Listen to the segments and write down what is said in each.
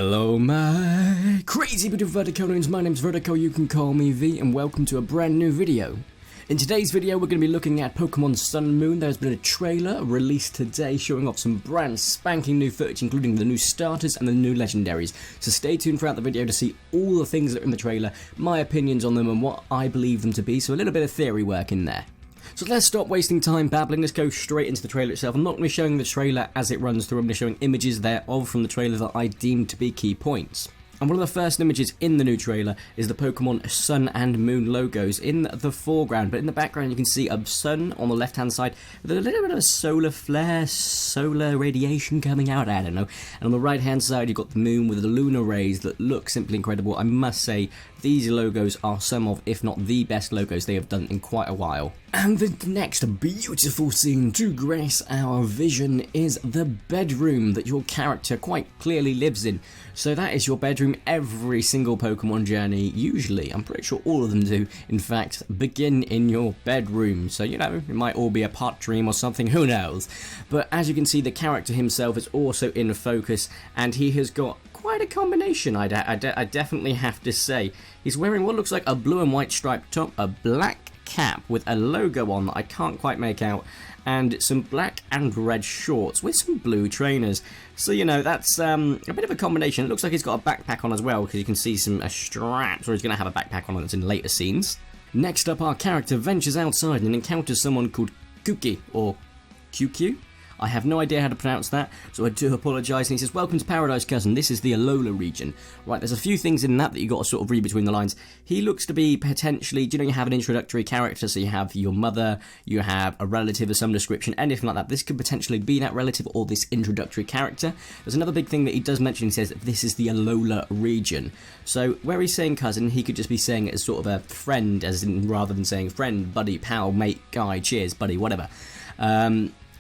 Hello my crazy bit of Verticonians, my name's Vertico, you can call me V, and welcome to a brand new video. In today's video we're going to be looking at Pokemon Sun and Moon. There's been a trailer released today showing off some brand spanking new footage, including the new starters and the new legendaries. So stay tuned throughout the video to see all the things that are in the trailer, my opinions on them and what I believe them to be, so a little bit of theory work in there. So let's stop wasting time babbling, let's go straight into the trailer itself. I'm not going to be showing the trailer as it runs through, I'm going to be showing images thereof from the trailer that I deem to be key points. And one of the first images in the new trailer is the Pokemon Sun and Moon logos in the foreground, but in the background you can see a sun on the left hand side with a little bit of a solar flare, solar radiation coming out, I don't know. And on the right hand side you've got the moon with the lunar rays that look simply incredible. I must say these logos are some of, if not the best logos they have done in quite a while. And the next beautiful scene to grace our vision is the bedroom that your character quite clearly lives in. So that is your bedroom. Every single Pokemon journey, usually, I'm pretty sure all of them do, in fact, begin in your bedroom. So, you know, it might all be a pot dream or something, who knows. But as you can see, the character himself is also in focus, and he has got quite a combination, I definitely have to say. He's wearing what looks like a blue and white striped top, a black cap with a logo on that I can't quite make out, and some black and red shorts with some blue trainers. So, you know, that's a bit of a combination. It looks like he's got a backpack on as well, because you can see some straps, or he's going to have a backpack on that's in later scenes. Next up, our character ventures outside and encounters someone called Kuki, or QQ. I have no idea how to pronounce that, so I do apologise. And he says, "Welcome to Paradise, cousin. This is the Alola region." Right, there's a few things in that you got to sort of read between the lines. He looks to be potentially, do you know, you have an introductory character, so you have your mother, you have a relative of some description, anything like that. This could potentially be that relative or this introductory character. There's another big thing that he does mention. He says that this is the Alola region. So where he's saying cousin, he could just be saying it as sort of a friend, as in rather than saying friend, buddy, pal, mate, guy, cheers, buddy, whatever.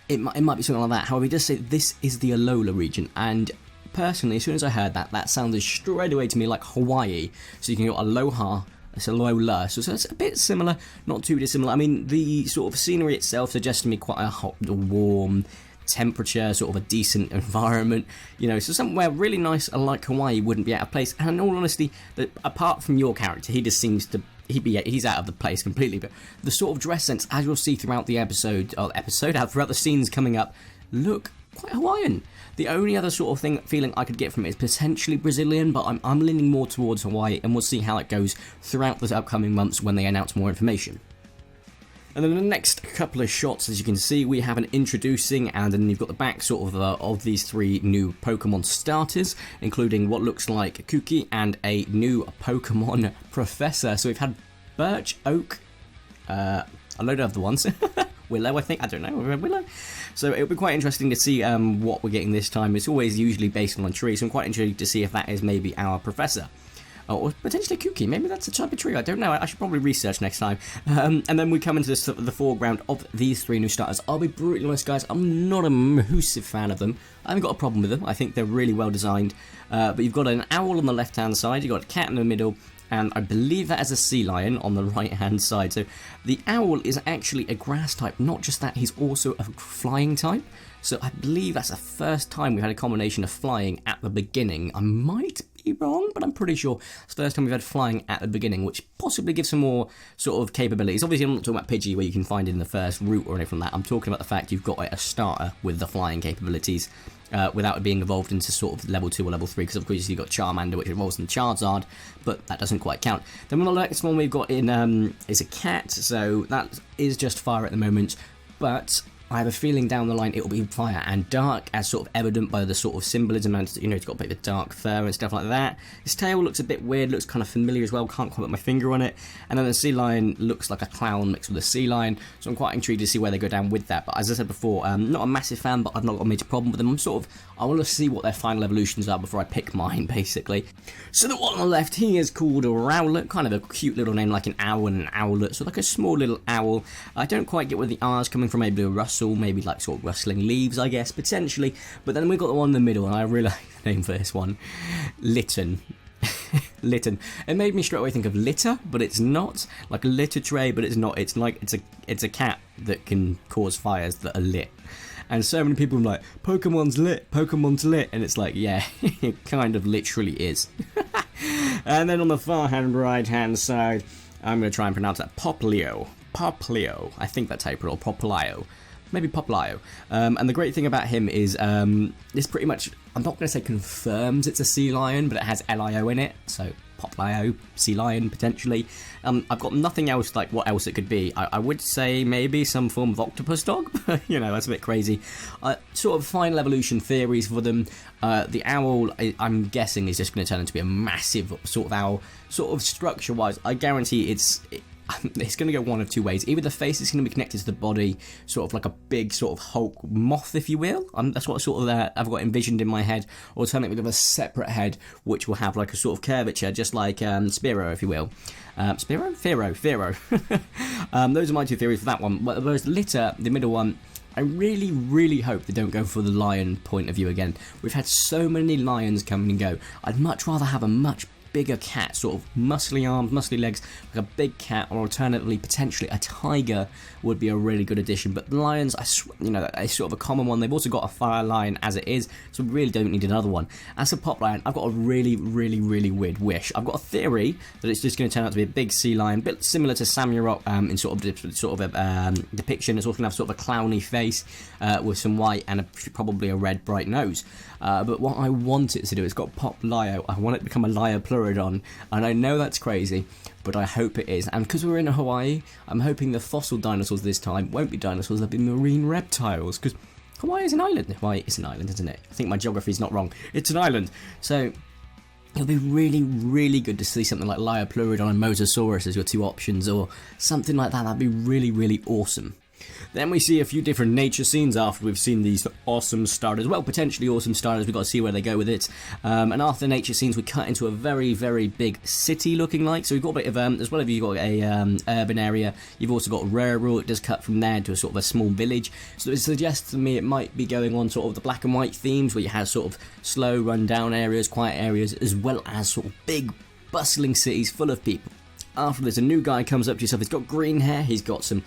It might be something like that. However, he does say this is the Alola region, and personally, as soon as I heard that, that sounded straight away to me like Hawaii. So you can go aloha, it's Alola, so it's a bit similar, not too dissimilar. I mean, the sort of scenery itself suggests to me quite a hot, warm temperature, sort of a decent environment, you know, so somewhere really nice like Hawaii wouldn't be out of place. And in all honesty, apart from your character, he just seems to he's out of the place completely, but the sort of dress sense, as you'll see throughout the throughout the scenes coming up, look quite Hawaiian. The only other sort of feeling I could get from it is potentially Brazilian, but I'm leaning more towards Hawaii, and we'll see how it goes throughout the upcoming months when they announce more information. And then the next couple of shots, as you can see, we have an introducing, and then you've got the back sort of these three new Pokemon starters, including what looks like Kuki and a new Pokemon Professor. So we've had Birch, Oak, a load of other ones, Willow, I think, I don't know, Willow. So it'll be quite interesting to see what we're getting this time. It's always usually based on a tree, so I'm quite intrigued to see if that is maybe our Professor. Or potentially Kuki, maybe that's a type of tree, I don't know, I should probably research next time. And then we come into the foreground of these three new starters. I'll be brutally honest, guys, I'm not a massive fan of them. I haven't got a problem with them, I think they're really well designed. But you've got an owl on the left hand side, you've got a cat in the middle, and I believe that is a sea lion on the right hand side. So the owl is actually a grass type, not just that, he's also a flying type. So I believe that's the first time we've had a combination of flying at the beginning. I might be wrong, but I'm pretty sure it's the first time we've had flying at the beginning, which possibly gives some more sort of capabilities. Obviously, I'm not talking about Pidgey, where you can find it in the first route or anything like that. I'm talking about the fact you've got a starter with the flying capabilities without it being evolved into sort of level 2 or level 3, because of course you've got Charmander, which evolves in Charizard, but that doesn't quite count. Then the next one we've got in is a cat, so that is just fire at the moment, but I have a feeling down the line it will be fire and dark, as sort of evident by the sort of symbolism, and you know, it's got a bit of dark fur and stuff like that. His tail looks a bit weird, looks kind of familiar as well, can't quite put my finger on it. And then the sea lion looks like a clown mixed with a sea lion, so I'm quite intrigued to see where they go down with that. But as I said before, not a massive fan, but I've not got a major problem with them. I want to see what their final evolutions are before I pick mine, basically. So the one on the left, he is called Rowlett, kind of a cute little name, like an owl and an owlet, so like a small little owl. I don't quite get where the R's coming from, maybe a rustle, maybe like sort of rustling leaves, I guess, potentially. But then we've got the one in the middle, and I really like the name for this one, Litten. Litten. It made me straight away think of litter, but it's not. Like a litter tray, but it's not. It's like it's a cat that can cause fires that are lit. And so many people are like, Pokemon's lit, and it's like, yeah, it kind of literally is. And then on the far right hand side, I'm going to try and pronounce that Popplio. Popplio, I think that's how you pronounce it, Popplio. Maybe Popplio. And the great thing about him is this pretty much, I'm not going to say confirms it's a sea lion, but it has LIO in it, so Popplio, sea lion potentially. I've got nothing else like what else it could be. I would say maybe some form of octopus dog, but you know, that's a bit crazy. Sort of final evolution theories for them. The owl, I'm guessing, is just going to turn into be a massive sort of owl. Sort of structure-wise, I guarantee it's going to go one of two ways. Either the face is going to be connected to the body, sort of like a big sort of Hulk moth, if you will. That's what sort of I've got envisioned in my head. Alternatively, with a separate head, which will have like a sort of curvature, just like Spearow, if you will. Spearow? Fearow. Those are my two theories for that one. Whereas Litter, the middle one, I really, really hope they don't go for the lion point of view again. We've had so many lions come and go. I'd much rather have a much bigger cat, sort of muscly arms, muscly legs, like a big cat, or alternatively, potentially a tiger would be a really good addition. But the lions, you know, is sort of a common one. They've also got a fire lion as it is, so we really don't need another one. As a pop lion, I've got a really, really, really weird wish. I've got a theory that it's just going to turn out to be a big sea lion, a bit similar to Samurott in sort of a depiction. It's also going to have sort of a clowny face with some white and probably a red bright nose. But what I want it to do, it's got Popplio. I want it to become a Liopleurodon, and I know that's crazy, but I hope it is. And because we're in Hawaii, I'm hoping the fossil dinosaurs this time won't be dinosaurs, they'll be marine reptiles, because Hawaii is an island. Hawaii is an island, isn't it? I think my geography's not wrong. It's an island. So it'll be really, really good to see something like Liopleurodon and Mosasaurus as your two options, or something like that. That'd be really, really awesome. Then we see a few different nature scenes after we've seen these awesome starters. Well, potentially awesome starters. We've got to see where they go with it. And after nature scenes, we cut into a very, very big city looking like. So we've got a bit of, as well as you've got a urban area, you've also got rural. It does cut from there to a sort of a small village. So it suggests to me it might be going on sort of the black and white themes, where you have sort of slow, run-down areas, quiet areas, as well as sort of big, bustling cities full of people. After this, a new guy comes up to yourself. He's got green hair. He's got some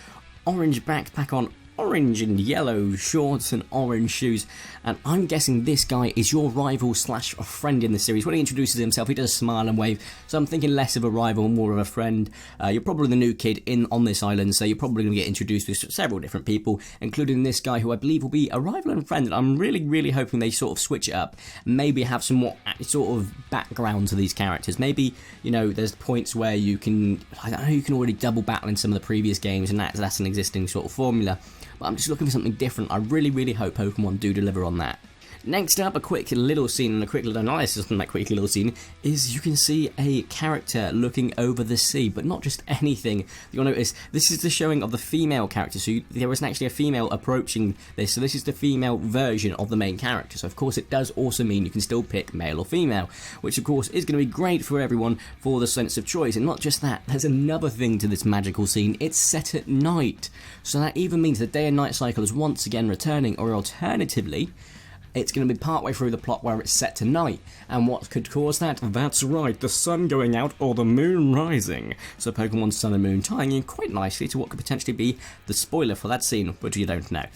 orange backpack on, orange and yellow shorts and orange shoes, and I'm guessing this guy is your rival slash a friend in the series. When he introduces himself, he does smile and wave, so I'm thinking less of a rival, more of a friend. You're probably the new kid on this island, so you're probably going to get introduced with several different people, including this guy who I believe will be a rival and friend, and I'm really, really hoping they sort of switch it up, maybe have some more sort of background to these characters. Maybe, you know, there's points where you can, I don't know, you can already double battle in some of the previous games, and that's an existing sort of formula. But I'm just looking for something different. I really, really hope Pokemon do deliver on that. Next up, a quick little scene and a quick little analysis on that quick little scene is you can see a character looking over the sea, but not just anything. You'll notice this is the showing of the female character, so there isn't actually a female approaching this, so this is the female version of the main character. So of course it does also mean you can still pick male or female, which of course is going to be great for everyone for the sense of choice. And not just that, there's another thing to this magical scene. It's set at night, so that even means the day and night cycle is once again returning, or alternatively, it's going to be partway through the plot where it's set to night. And what could cause that? That's right, the sun going out or the moon rising. So Pokemon Sun and Moon tying in quite nicely to what could potentially be the spoiler for that scene, but you don't know.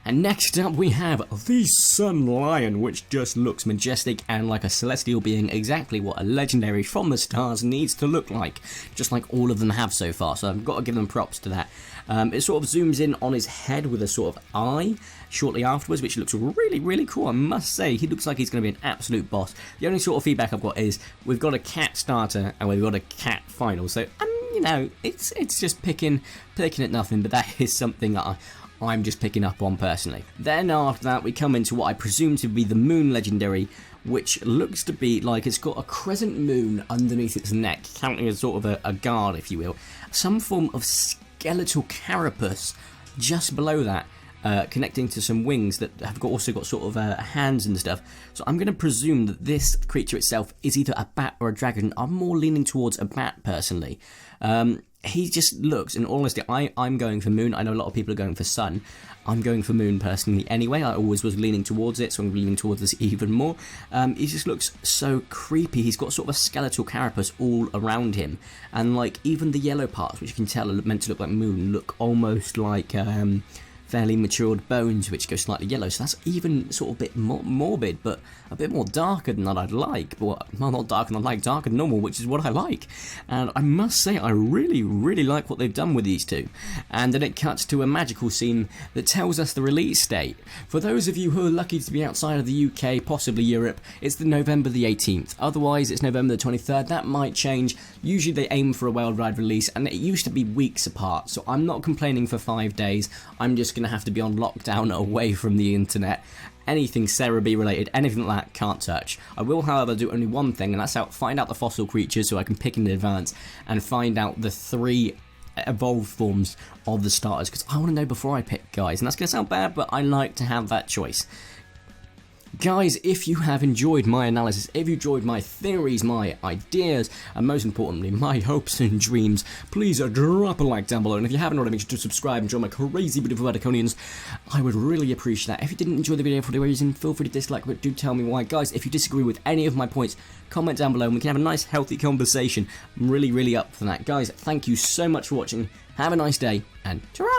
And next up we have the Sun Lion, which just looks majestic and like a celestial being, exactly what a legendary from the stars needs to look like, just like all of them have so far, so I've got to give them props to that. It sort of zooms in on his head with a sort of eye shortly afterwards, which looks really, really cool, I must say. He looks like he's going to be an absolute boss. The only sort of feedback I've got is we've got a cat starter and we've got a cat final, so you know, it's just picking at nothing, but that is something that I'm just picking up on personally. Then after that we come into what I presume to be the Moon Legendary, which looks to be like it's got a crescent moon underneath its neck, counting as sort of a guard, if you will. Some form of skeletal carapace just below that, connecting to some wings that have also got sort of hands and stuff. So I'm going to presume that this creature itself is either a bat or a dragon. I'm more leaning towards a bat personally. He just looks, in all honesty, I'm going for Moon. I know a lot of people are going for Sun. I'm going for Moon personally anyway. I always was leaning towards it, so I'm leaning towards this even more. He just looks so creepy. He's got sort of a skeletal carapace all around him. And like even the yellow parts, which you can tell are meant to look like Moon, look almost like fairly matured bones which go slightly yellow, so that's even sort of a bit more morbid, but a bit more darker than I'd like. Well, not darker than I'd like, darker than normal, which is what I like. And I must say, I really, really like what they've done with these two. And then it cuts to a magical scene that tells us the release date. For those of you who are lucky to be outside of the UK, possibly Europe, it's the November the 18th. Otherwise, it's November the 23rd. That might change. Usually they aim for a worldwide release, and it used to be weeks apart, so I'm not complaining for 5 days. I'm just going to have to be on lockdown away from the internet. Anything Cerebi related, anything like that, can't touch. I will, however, do only one thing, and that's find out the fossil creatures so I can pick in advance and find out the 3 evolved forms of the starters, because I want to know before I pick, guys. And that's going to sound bad, but I like to have that choice. Guys, if you have enjoyed my analysis, if you enjoyed my theories, my ideas, and most importantly, my hopes and dreams, please drop a like down below. And if you haven't already, make sure to subscribe and join my crazy beautiful Verticonians. I would really appreciate that. If you didn't enjoy the video for whatever reason, feel free to dislike, but do tell me why. Guys, if you disagree with any of my points, comment down below and we can have a nice, healthy conversation. I'm really, really up for that. Guys, thank you so much for watching. Have a nice day, and ta-ra!